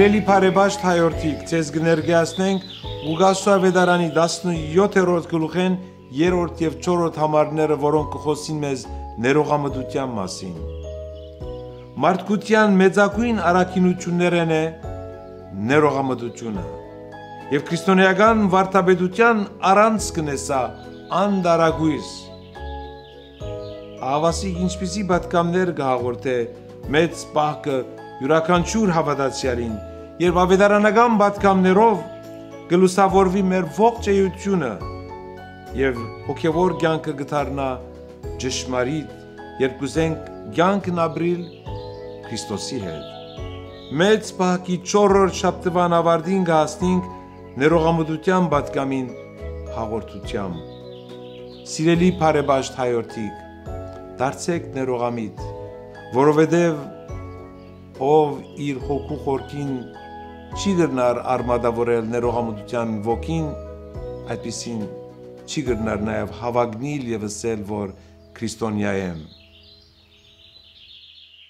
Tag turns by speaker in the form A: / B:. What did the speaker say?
A: Սիրելի բարեբաշտ հայրիկ, ցեզ կներկայացնենք Ղուկաս ավետարանի 17-րդ գլուխեն 3-րդ եւ 4-րդ համարները, որոնք կխոսին մեզ ներողամտության մասին։ Մարդկության մեծագույն առաքինություններն է ներողամտությունը։ Եվ քրիստոնեական վարդապետության առանցքն է սա անդարագույս։ Ավասիկ ինչպիսի պատկամներ կհաղորդե մեծ պահքը յուրաքանչյուր հավատացյալին, երբ ավետարանական պատկամներով կլուսավորվի մեր ողջ էությունը եւ հոգեվոր կյանքը կդառնա ճշմարիտ, երբ կուզենք կյանքն ապրիլ Քրիստոսի հետ։ Մեծ պահքի 4-րդ շաբթվան ավարտին կհասնենք ներողամտության պատկամին հաղորդությամբ։ Սիրելի բարեբաշտ հայրիկ, դարձեք ներողամիտ, որովհետև ով իր հոգու խորքին չի գրնար արմատավորել ներողամտության ոգին, այդպիսին չի գրնար նաև հավակնիլ եւ ասել, որ քրիստոնյա եմ։